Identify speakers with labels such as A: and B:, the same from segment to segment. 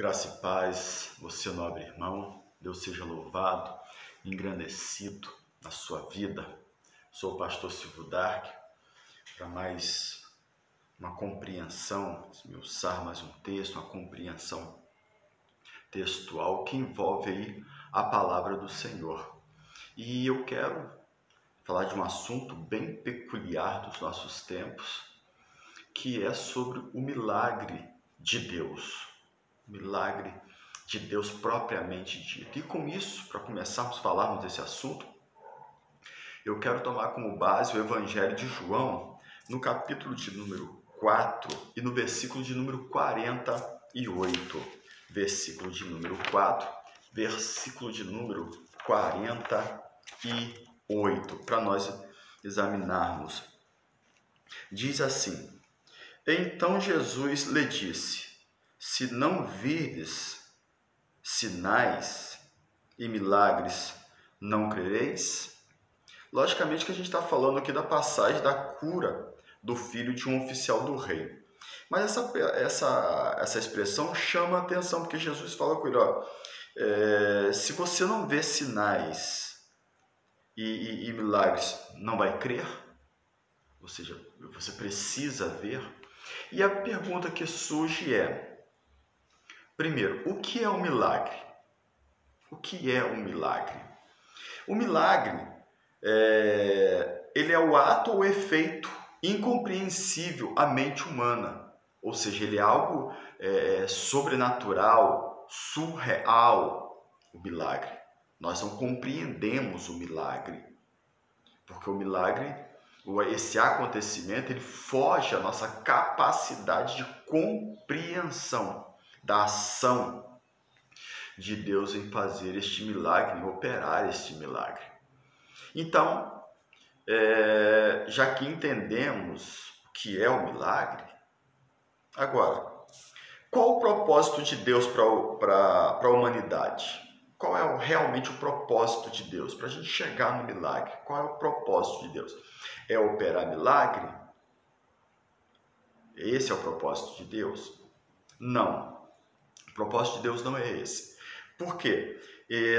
A: Graça e paz, você nobre irmão, Deus seja louvado, engrandecido na sua vida. Sou o pastor Silvio Dark, para mais uma compreensão, esmiuçar mais um texto, uma compreensão textual que envolve aí a palavra do Senhor. E eu quero falar de um assunto bem peculiar dos nossos tempos, que é sobre o milagre de Deus. Milagre de Deus propriamente dito. E com isso, para começarmos a falarmos desse assunto, eu quero tomar como base o Evangelho de João, no capítulo de número 4 e no versículo de número 48. Versículo de número 4, versículo de número 48, para nós examinarmos. Diz assim: Então Jesus lhe disse: Se não virdes sinais e milagres, não crereis? Logicamente que a gente está falando aqui da passagem da cura do filho de um oficial do rei. Mas essa expressão chama a atenção, porque Jesus fala com ele, se você não vê sinais e milagres, não vai crer? Ou seja, você precisa ver. E a pergunta que surge é, primeiro, o que é um milagre? O que é um milagre? O milagre, ele é o ato ou efeito incompreensível à mente humana. Ou seja, ele é algo sobrenatural, surreal, o milagre. Nós não compreendemos o milagre, porque o milagre, esse acontecimento, ele foge à nossa capacidade de compreensão da ação de Deus em fazer este milagre, em operar este milagre. Então, já que entendemos o que é o milagre, agora, qual o propósito de Deus para a humanidade? Qual é realmente o propósito de Deus para a gente chegar no milagre? Qual é o propósito de Deus? É operar milagre? Esse é o propósito de Deus? Não. O propósito de Deus não é esse. Por quê?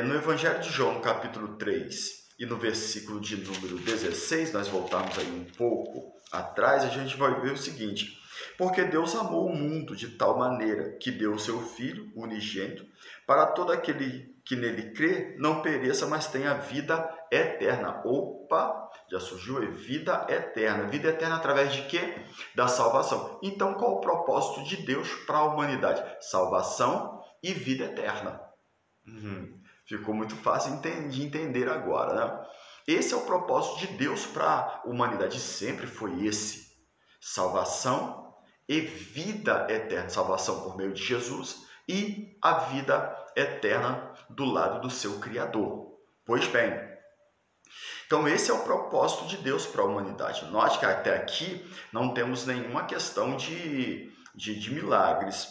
A: No Evangelho de João, no capítulo 3 e no versículo de número 16, nós voltamos aí um pouco atrás, a gente vai ver o seguinte: porque Deus amou o mundo de tal maneira que deu o seu Filho unigênito, para todo aquele que nele crê não pereça, mas tenha vida eterna. Opa, já surgiu a vida eterna. Vida eterna através de quê? Da salvação. Então, qual o propósito de Deus para a humanidade? Salvação e vida eterna. Ficou muito fácil de entender agora, né? Esse é o propósito de Deus para a humanidade. Sempre foi esse. Salvação e vida eterna. Salvação por meio de Jesus e a vida eterna do lado do seu Criador. Pois bem, então esse é o propósito de Deus para a humanidade. Note que até aqui não temos nenhuma questão de milagres.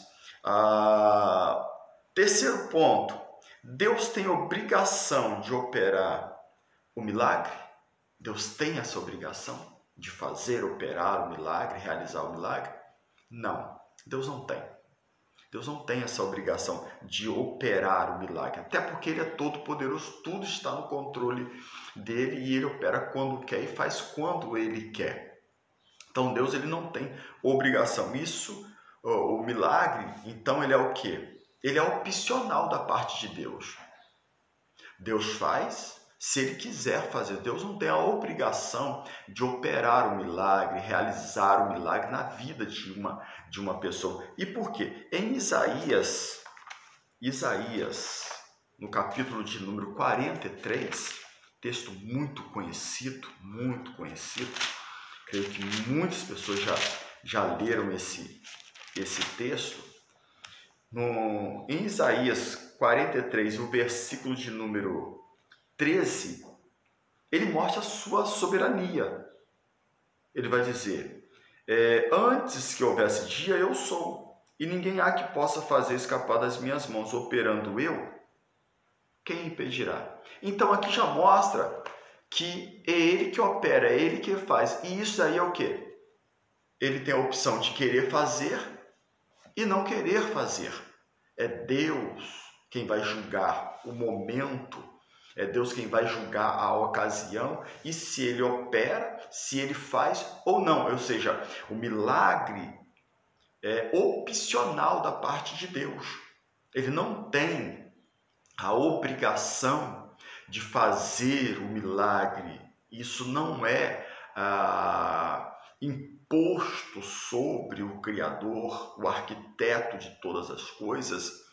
A: Terceiro ponto, Deus tem obrigação de operar o milagre? Deus tem essa obrigação de fazer, operar o milagre, realizar o milagre? Não, Deus não tem. Deus não tem essa obrigação de operar o milagre, até porque Ele é todo poderoso, tudo está no controle dEle e Ele opera quando quer e faz quando Ele quer. Então Deus, ele não tem obrigação. Isso, o milagre, então ele é o quê? Ele é opcional da parte de Deus. Deus faz se Ele quiser fazer. Deus não tem a obrigação de operar o milagre, realizar o milagre na vida de uma pessoa. E por quê? Em Isaías, no capítulo de número 43, texto muito conhecido, creio que muitas pessoas já leram esse texto. Em Isaías 43, o versículo de número 13, ele mostra a sua soberania. Ele vai dizer, antes que houvesse dia, eu sou, e ninguém há que possa fazer escapar das minhas mãos. Operando eu, quem impedirá? Então aqui já mostra que é Ele que opera, é Ele que faz. E isso aí é o quê? Ele tem a opção de querer fazer e não querer fazer. É Deus quem vai julgar o momento, é Deus quem vai julgar a ocasião e se ele opera, se ele faz ou não. Ou seja, o milagre é opcional da parte de Deus. Ele não tem a obrigação de fazer o milagre. Isso não é imposto sobre o Criador, o arquiteto de todas as coisas,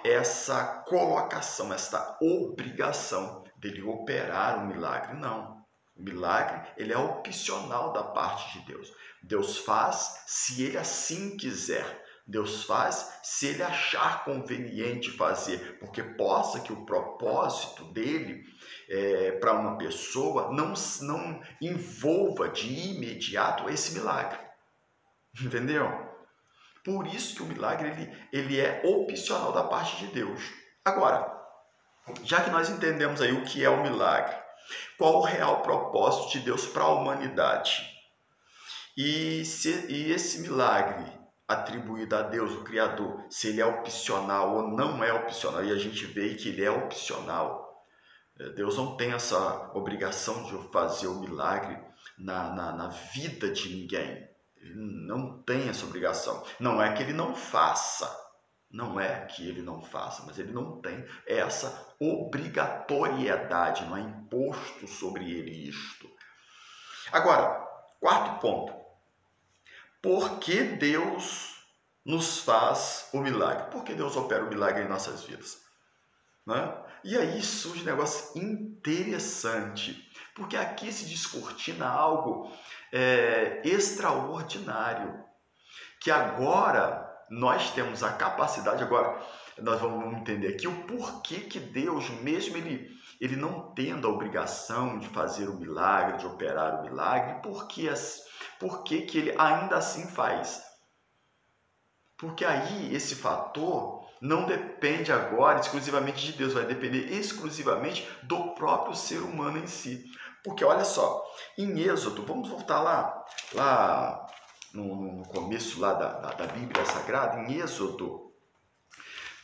A: essa colocação, essa obrigação dele operar o milagre. Não. O milagre, ele é opcional da parte de Deus. Deus faz se ele assim quiser. Deus faz se ele achar conveniente fazer, porque possa que o propósito dele para uma pessoa não envolva de imediato esse milagre. Entendeu? Por isso que o milagre ele é opcional da parte de Deus. Agora, já que nós entendemos aí o que é o milagre, qual o real propósito de Deus para a humanidade, e esse milagre atribuído a Deus, o Criador, se ele é opcional ou não é opcional, e a gente vê que ele é opcional. Deus não tem essa obrigação de fazer o milagre na vida de ninguém. Ele não tem essa obrigação. Não é que ele não faça, mas ele não tem essa obrigatoriedade, não é imposto sobre ele isto. Agora, quarto ponto. Por que Deus nos faz o milagre? Por que Deus opera o milagre em nossas vidas? Né? E aí surge um negócio interessante, porque aqui se descortina algo extraordinário, que agora nós temos a capacidade, agora nós vamos entender aqui o porquê que Deus, mesmo ele não tendo a obrigação de fazer o milagre, de operar o milagre, por que ele ainda assim faz? Porque aí esse fator não depende agora exclusivamente de Deus, vai depender exclusivamente do próprio ser humano em si. Porque olha só, em Êxodo, vamos voltar lá no começo lá da Bíblia Sagrada, em Êxodo,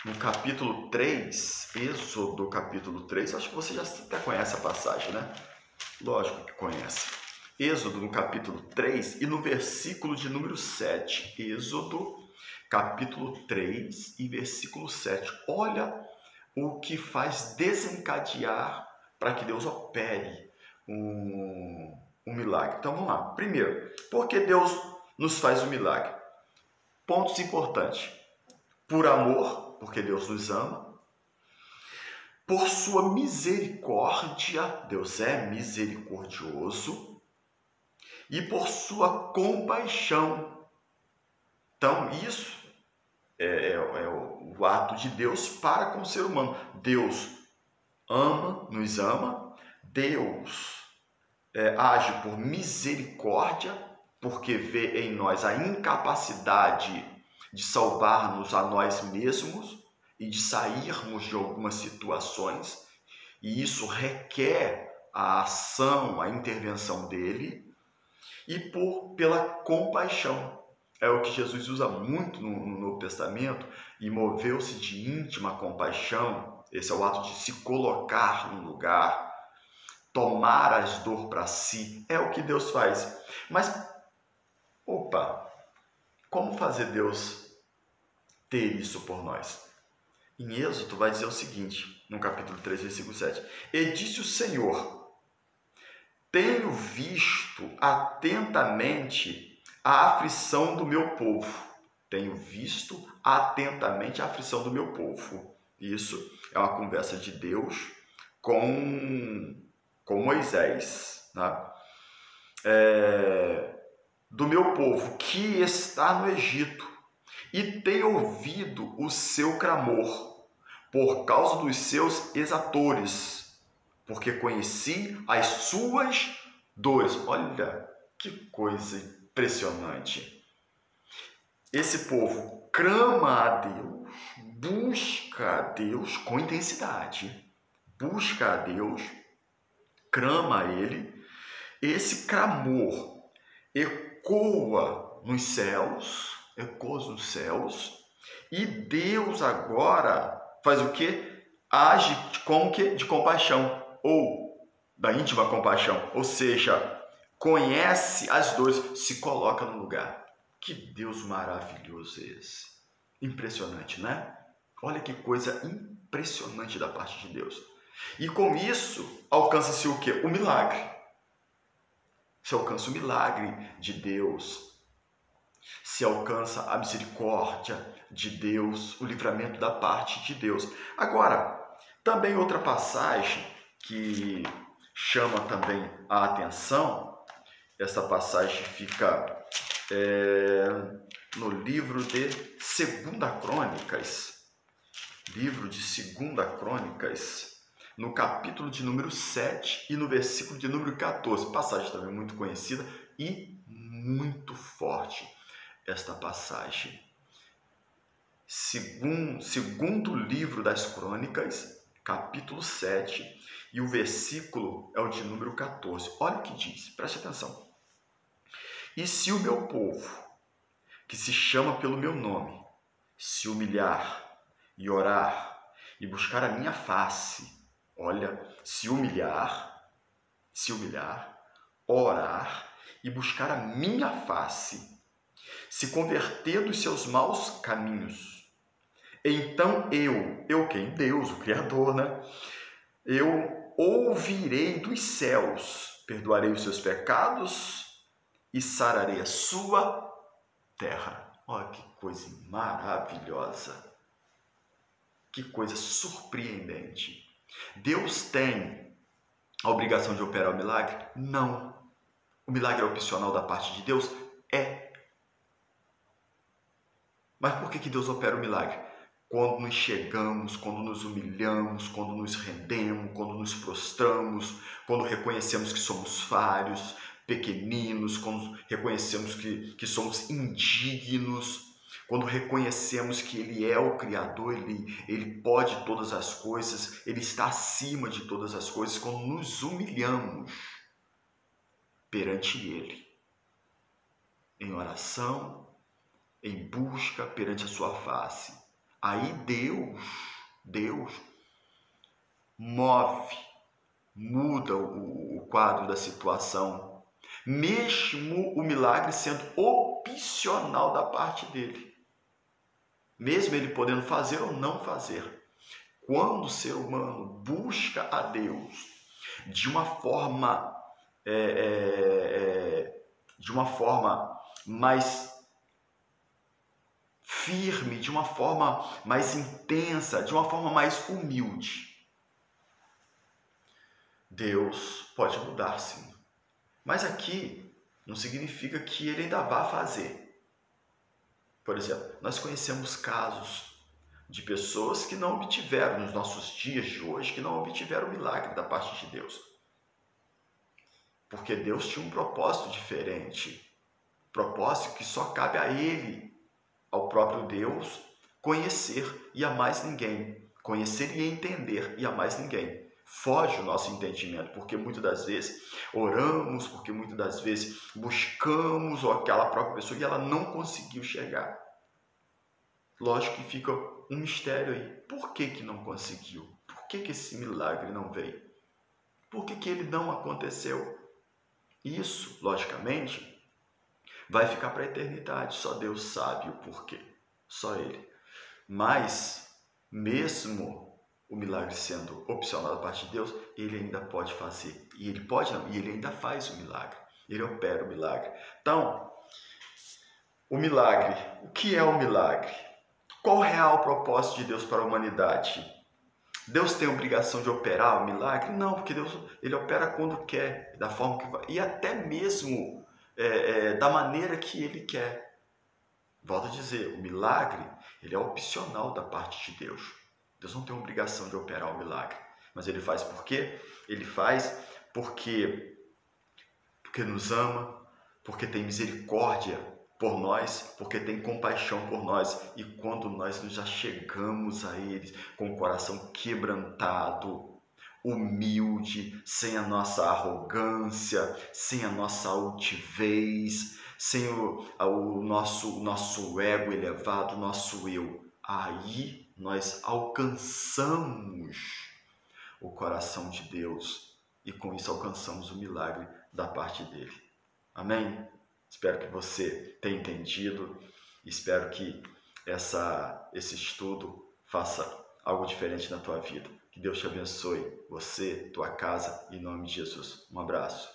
A: no capítulo 3, Êxodo capítulo 3, acho que você já até conhece a passagem, né? Lógico que conhece. Êxodo no capítulo 3 e no versículo de número 7. Êxodo capítulo 3 e versículo 7. Olha o que faz desencadear para que Deus opere um milagre. Então vamos lá. Primeiro, por que Deus nos faz um milagre? Pontos importantes. Por amor, porque Deus nos ama. Por sua misericórdia, Deus é misericordioso. E por sua compaixão. Então isso é o ato de Deus para com o ser humano. Deus nos ama. Deus age por misericórdia, porque vê em nós a incapacidade de salvar-nos a nós mesmos e de sairmos de algumas situações, e isso requer a ação, a intervenção dele, e pela compaixão. É o que Jesus usa muito no Novo Testamento, e moveu-se de íntima compaixão. Esse é o ato de se colocar no lugar, tomar as dores para si, é o que Deus faz. Mas, como fazer Deus ter isso por nós? Em Êxodo vai dizer o seguinte, no capítulo 3, versículo 7. E disse o Senhor: tenho visto atentamente a aflição do meu povo. Tenho visto atentamente a aflição do meu povo. Isso é uma conversa de Deus com Moisés, né? Do meu povo que está no Egito, e tenho ouvido o seu clamor por causa dos seus exatores, porque conheci as suas dores. Olha que coisa impressionante. Esse povo clama a Deus, busca a Deus com intensidade, busca a Deus, clama a Ele. Esse clamor ecoa nos céus, E Deus agora faz o quê? Age como que? De compaixão, ou da íntima compaixão, ou seja, conhece as dores, se coloca no lugar. Que Deus maravilhoso é esse! Impressionante, né? Olha que coisa impressionante da parte de Deus. E com isso, alcança-se o quê? O milagre. Se alcança o milagre de Deus. Se alcança a misericórdia de Deus, o livramento da parte de Deus. Agora, também outra passagem que chama também a atenção, essa passagem fica no livro de 2 Crônicas, livro de 2 Crônicas, no capítulo de número 7 e no versículo de número 14, passagem também muito conhecida e muito forte esta passagem. Segundo livro das Crônicas, capítulo 7, e o versículo é o de número 14. Olha o que diz, preste atenção. E se o meu povo, que se chama pelo meu nome, se humilhar e orar e buscar a minha face, olha, se humilhar, orar e buscar a minha face, se converter dos seus maus caminhos, então eu quem? Deus, o Criador, né? Eu ouvirei dos céus, perdoarei os seus pecados e sararei a sua terra. Olha que coisa maravilhosa, que coisa surpreendente. Deus tem a obrigação de operar o milagre? Não. O milagre é opcional da parte de Deus? É. Mas por que Deus opera o milagre? Quando nos chegamos, quando nos humilhamos, quando nos rendemos, quando nos prostramos, quando reconhecemos que somos falhos, pequeninos, quando reconhecemos que somos indignos, quando reconhecemos que Ele é o Criador, Ele pode todas as coisas, Ele está acima de todas as coisas, quando nos humilhamos perante Ele, em oração, em busca perante a sua face. Aí Deus muda o quadro da situação, mesmo o milagre sendo opcional da parte dele, mesmo ele podendo fazer ou não fazer. Quando o ser humano busca a Deus de uma forma mais firme, de uma forma mais intensa, de uma forma mais humilde, Deus pode mudar, sim. Mas aqui não significa que Ele ainda vá fazer. Por exemplo, nós conhecemos casos de pessoas que não obtiveram, nos nossos dias de hoje, que não obtiveram o milagre da parte de Deus. Porque Deus tinha um propósito diferente, propósito que só cabe a Ele, ao próprio Deus, conhecer e a mais ninguém. Conhecer e entender e a mais ninguém. Foge o nosso entendimento, porque muitas das vezes oramos, porque muitas das vezes buscamos aquela própria pessoa e ela não conseguiu chegar. Lógico que fica um mistério aí. Por que não conseguiu? Por que esse milagre não veio? Por que ele não aconteceu? Isso, logicamente, vai ficar para a eternidade. Só Deus sabe o porquê. Só Ele. Mas, mesmo o milagre sendo opcional da parte de Deus, Ele ainda pode fazer. E Ele pode não, e Ele ainda faz o milagre. Ele opera o milagre. Então, o milagre. O que é o milagre? Qual o real propósito de Deus para a humanidade? Deus tem a obrigação de operar o milagre? Não, porque Deus Ele opera quando quer, da forma que vai. E até mesmo da maneira que Ele quer. Volto a dizer, o milagre ele é opcional da parte de Deus. Deus não tem a obrigação de operar o milagre. Mas Ele faz por quê? Ele faz porque nos ama, porque tem misericórdia por nós, porque tem compaixão por nós. E quando nós nos achegamos a Ele com o coração quebrantado, humilde, sem a nossa arrogância, sem a nossa altivez, sem o nosso ego elevado, o nosso eu, aí nós alcançamos o coração de Deus e com isso alcançamos o milagre da parte dele. Amém? Espero que você tenha entendido. Espero que esse estudo faça algo diferente na tua vida. Que Deus te abençoe, você, tua casa, em nome de Jesus. Um abraço.